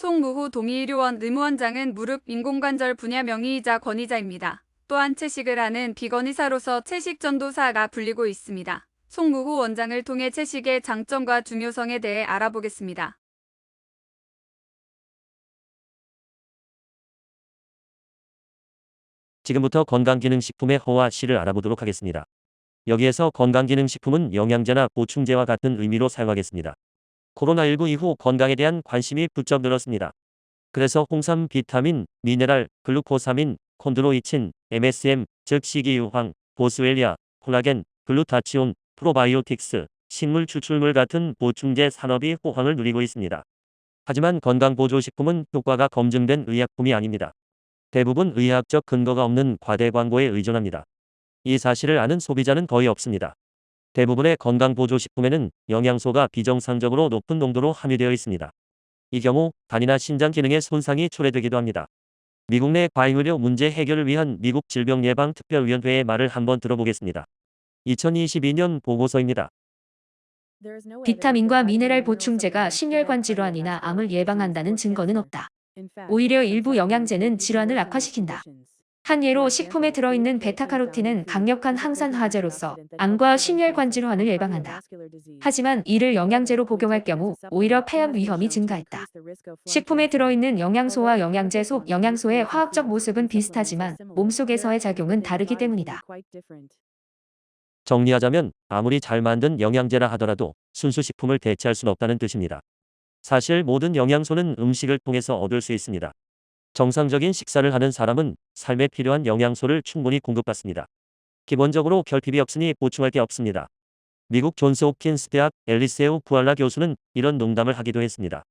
송무후 동의의료원 의무원장은 무릎 인공관절 분야 명의이자 권위자입니다. 또한 채식을 하는 비건 의사로서 채식 전도사가 불리고 있습니다. 송무후 원장을 통해 채식의 장점과 중요성에 대해 알아보겠습니다. 지금부터 건강기능식품의 허와 시를 알아보도록 하겠습니다. 여기에서 건강기능식품은 영양제나 보충제와 같은 의미로 사용하겠습니다. 코로나19 이후 건강에 대한 관심이 부쩍 늘었습니다. 그래서 홍삼 비타민, 미네랄, 글루코사민, 콘드로이친, MSM, 즉 식이유황, 보스웰리아, 콜라겐, 글루타치온, 프로바이오틱스, 식물 추출물 같은 보충제 산업이 호황을 누리고 있습니다. 하지만 건강보조식품은 효과가 검증된 의약품이 아닙니다. 대부분 의학적 근거가 없는 과대 광고에 의존합니다. 이 사실을 아는 소비자는 거의 없습니다. 대부분의 건강보조식품에는 영양소가 비정상적으로 높은 농도로 함유되어 있습니다. 이 경우 간이나 신장 기능에 손상이 초래되기도 합니다. 미국 내 과잉의료 문제 해결을 위한 미국 질병예방특별위원회의 말을 한번 들어보겠습니다. 2022년 보고서입니다. 비타민과 미네랄 보충제가 심혈관 질환이나 암을 예방한다는 증거는 없다. 오히려 일부 영양제는 질환을 악화시킨다. 한 예로 식품에 들어있는 베타카로틴은 강력한 항산화제로서 암과 심혈관 질환을 예방한다. 하지만 이를 영양제로 복용할 경우 오히려 폐암 위험이 증가했다. 식품에 들어있는 영양소와 영양제 속 영양소의 화학적 모습은 비슷하지만 몸속에서의 작용은 다르기 때문이다. 정리하자면 아무리 잘 만든 영양제라 하더라도 순수 식품을 대체할 수는 없다는 뜻입니다. 사실 모든 영양소는 음식을 통해서 얻을 수 있습니다. 정상적인 식사를 하는 사람은 삶에 필요한 영양소를 충분히 공급받습니다. 기본적으로 결핍이 없으니 보충할 게 없습니다. 미국 존스 홉킨스 대학 앨리세우 부알라 교수는 이런 농담을 하기도 했습니다.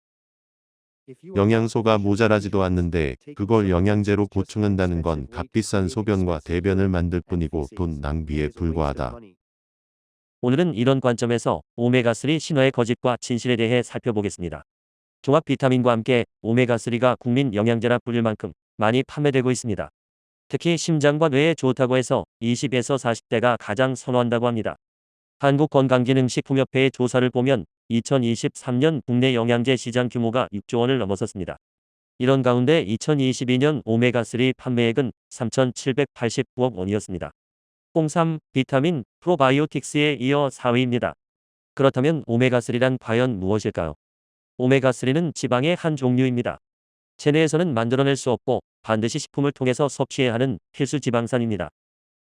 영양소가 모자라지도 않는데 그걸 영양제로 보충한다는 건 값비싼 소변과 대변을 만들 뿐이고 돈 낭비에 불과하다. 오늘은 이런 관점에서 오메가3 신화의 거짓과 진실에 대해 살펴보겠습니다. 종합 비타민과 함께 오메가3가 국민 영양제라 불릴 만큼 많이 판매되고 있습니다. 특히 심장과 뇌에 좋다고 해서 20에서 40대가 가장 선호한다고 합니다. 한국건강기능식품협회의 조사를 보면 2023년 국내 영양제 시장 규모가 6조 원을 넘어섰습니다. 이런 가운데 2022년 오메가3 판매액은 3,789억 원이었습니다. 홍삼, 비타민, 프로바이오틱스에 이어 4위입니다. 그렇다면 오메가3란 과연 무엇일까요? 오메가3는 지방의 한 종류입니다. 체내에서는 만들어낼 수 없고 반드시 식품을 통해서 섭취해야 하는 필수 지방산입니다.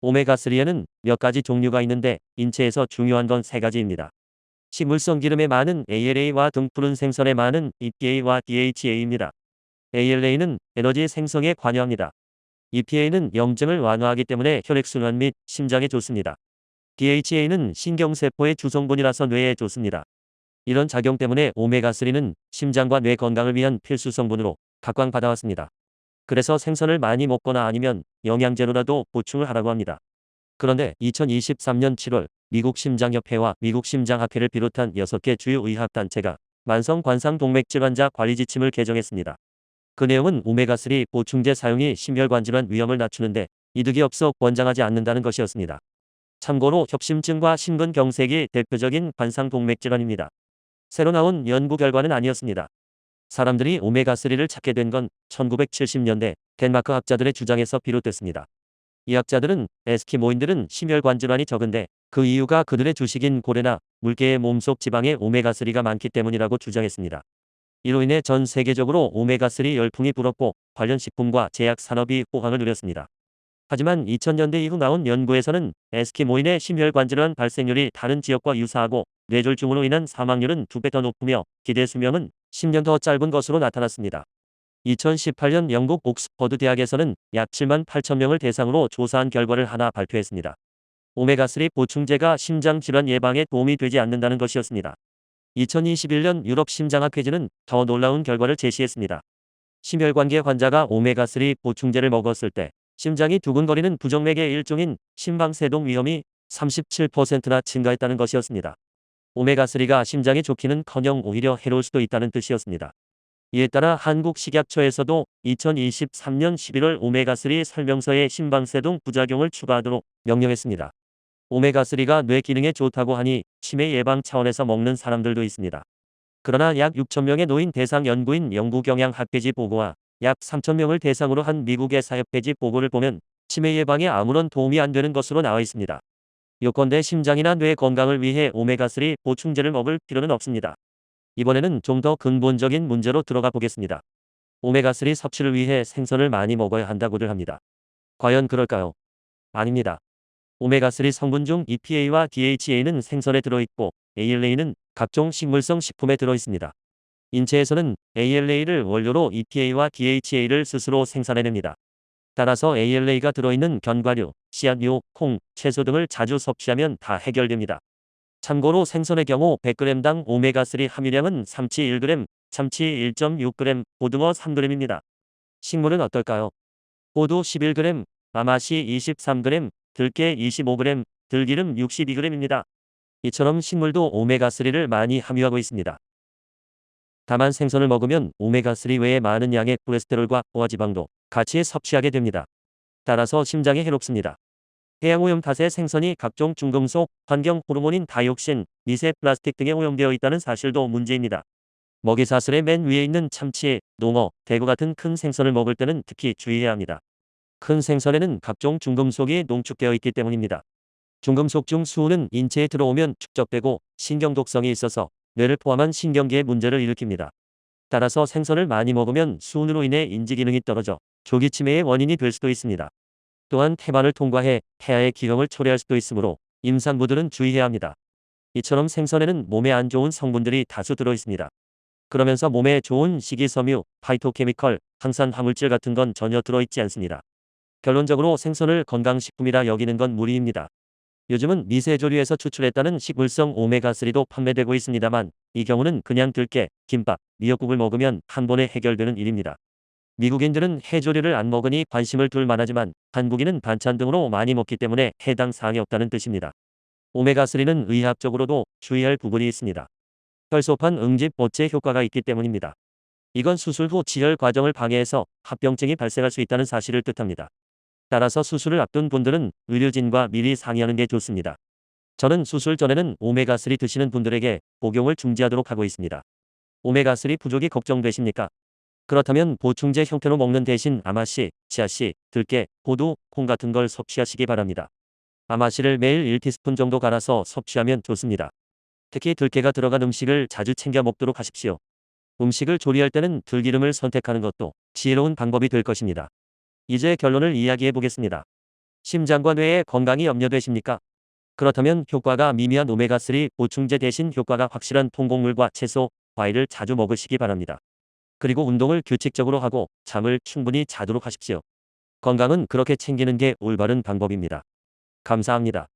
오메가3에는 몇 가지 종류가 있는데 인체에서 중요한 건 세 가지입니다. 식물성 기름에 많은 ALA와 등푸른 생선에 많은 EPA와 DHA입니다. ALA는 에너지 생성에 관여합니다. EPA는 염증을 완화하기 때문에 혈액순환 및 심장에 좋습니다. DHA는 신경세포의 주성분이라서 뇌에 좋습니다. 이런 작용 때문에 오메가3는 심장과 뇌 건강을 위한 필수 성분으로 각광받아왔습니다. 그래서 생선을 많이 먹거나 아니면 영양제로라도 보충을 하라고 합니다. 그런데 2023년 7월 미국 심장협회와 미국 심장학회를 비롯한 6개 주요 의학단체가 만성관상동맥질 환자 관리 지침을 개정했습니다. 그 내용은 오메가3 보충제 사용이 심혈관 질환 위험을 낮추는데 이득이 없어 권장하지 않는다는 것이었습니다. 참고로 협심증과 심근경색이 대표적인 관상동맥질환입니다. 새로 나온 연구 결과는 아니었습니다. 사람들이 오메가3를 찾게 된 건 1970년대 덴마크 학자들의 주장에서 비롯됐습니다. 이 학자들은 에스키모인들은 심혈관 질환이 적은데 그 이유가 그들의 주식인 고래나 물개의 몸속 지방에 오메가3가 많기 때문이라고 주장했습니다. 이로 인해 전 세계적으로 오메가3 열풍이 불었고 관련 식품과 제약 산업이 호황을 누렸습니다. 하지만 2000년대 이후 나온 연구에서는 에스키모인의 심혈관 질환 발생률이 다른 지역과 유사하고 뇌졸중으로 인한 사망률은 2배 더 높으며 기대 수명은 10년 더 짧은 것으로 나타났습니다. 2018년 영국 옥스퍼드 대학에서는 약 7만 8천 명을 대상으로 조사한 결과를 하나 발표했습니다. 오메가3 보충제가 심장 질환 예방에 도움이 되지 않는다는 것이었습니다. 2021년 유럽 심장학회지는 더 놀라운 결과를 제시했습니다. 심혈관계 환자가 오메가3 보충제를 먹었을 때 심장이 두근거리는 부정맥의 일종인 심방세동 위험이 37%나 증가했다는 것이었습니다. 오메가3가 심장에 좋기는커녕 오히려 해로울 수도 있다는 뜻이었습니다. 이에 따라 한국식약처에서도 2023년 11월 오메가3 설명서에 심방세동 부작용을 추가하도록 명령했습니다. 오메가3가 뇌 기능에 좋다고 하니 치매 예방 차원에서 먹는 사람들도 있습니다. 그러나 약 6,000명의 노인 대상 연구인 영구경향학회지 보고와 약 3,000명을 대상으로 한 미국의 사협회지 보고를 보면 치매 예방에 아무런 도움이 안 되는 것으로 나와 있습니다. 요컨대 심장이나 뇌 건강을 위해 오메가3 보충제를 먹을 필요는 없습니다. 이번에는 좀 더 근본적인 문제로 들어가 보겠습니다. 오메가3 섭취를 위해 생선을 많이 먹어야 한다고들 합니다. 과연 그럴까요? 아닙니다. 오메가3 성분 중 EPA와 DHA는 생선에 들어있고 ALA는 각종 식물성 식품에 들어있습니다. 인체에서는 ALA를 원료로 EPA와 DHA를 스스로 생산해냅니다. 따라서 ALA가 들어있는 견과류, 씨앗류, 콩, 채소 등을 자주 섭취하면 다 해결됩니다. 참고로 생선의 경우 100g당 오메가3 함유량은 삼치 1g, 참치 1.6g, 고등어 3g입니다. 식물은 어떨까요? 호두 11g, 아마시 23g, 들깨 25g, 들기름 62g입니다. 이처럼 식물도 오메가3를 많이 함유하고 있습니다. 다만 생선을 먹으면 오메가3 외에 많은 양의 콜레스테롤과 포화지방도 같이 섭취하게 됩니다. 따라서 심장에 해롭습니다. 해양오염 탓에 생선이 각종 중금속, 환경 호르몬인 다이옥신, 미세 플라스틱 등에 오염되어 있다는 사실도 문제입니다. 먹이사슬의 맨 위에 있는 참치, 농어, 대구 같은 큰 생선을 먹을 때는 특히 주의해야 합니다. 큰 생선에는 각종 중금속이 농축되어 있기 때문입니다. 중금속 중 수은은 인체에 들어오면 축적되고 신경독성이 있어서 뇌를 포함한 신경계에 문제를 일으킵니다. 따라서 생선을 많이 먹으면 수은으로 인해 인지기능이 떨어져 조기 치매의 원인이 될 수도 있습니다. 또한 태반을 통과해 폐하의 기형을 초래할 수도 있으므로 임산부들은 주의해야 합니다. 이처럼 생선에는 몸에 안 좋은 성분들이 다수 들어있습니다. 그러면서 몸에 좋은 식이섬유, 파이토케미컬, 항산 화물질 같은 건 전혀 들어있지 않습니다. 결론적으로 생선을 건강식품이라 여기는 건 무리입니다. 요즘은 미세조리에서 추출했다는 식물성 오메가3도 판매되고 있습니다만 이 경우는 그냥 들깨, 김밥, 미역국을 먹으면 한 번에 해결되는 일입니다. 미국인들은 해조류를 안 먹으니 관심을 둘 만하지만 한국인은 반찬 등으로 많이 먹기 때문에 해당 사항이 없다는 뜻입니다. 오메가3는 의학적으로도 주의할 부분이 있습니다. 혈소판 응집 보채 효과가 있기 때문입니다. 이건 수술 후 치열 과정을 방해해서 합병증이 발생할 수 있다는 사실을 뜻합니다. 따라서 수술을 앞둔 분들은 의료진과 미리 상의하는 게 좋습니다. 저는 수술 전에는 오메가3 드시는 분들에게 복용을 중지하도록 하고 있습니다. 오메가3 부족이 걱정되십니까? 그렇다면 보충제 형태로 먹는 대신 아마씨, 씨앗씨, 들깨, 호두, 콩 같은 걸 섭취하시기 바랍니다. 아마씨를 매일 1티스푼 정도 갈아서 섭취하면 좋습니다. 특히 들깨가 들어간 음식을 자주 챙겨 먹도록 하십시오. 음식을 조리할 때는 들기름을 선택하는 것도 지혜로운 방법이 될 것입니다. 이제 결론을 이야기해 보겠습니다. 심장과 뇌의 건강이 염려되십니까? 그렇다면 효과가 미미한 오메가3 보충제 대신 효과가 확실한 통곡물과 채소, 과일을 자주 먹으시기 바랍니다. 그리고 운동을 규칙적으로 하고 잠을 충분히 자도록 하십시오. 건강은 그렇게 챙기는 게 올바른 방법입니다. 감사합니다.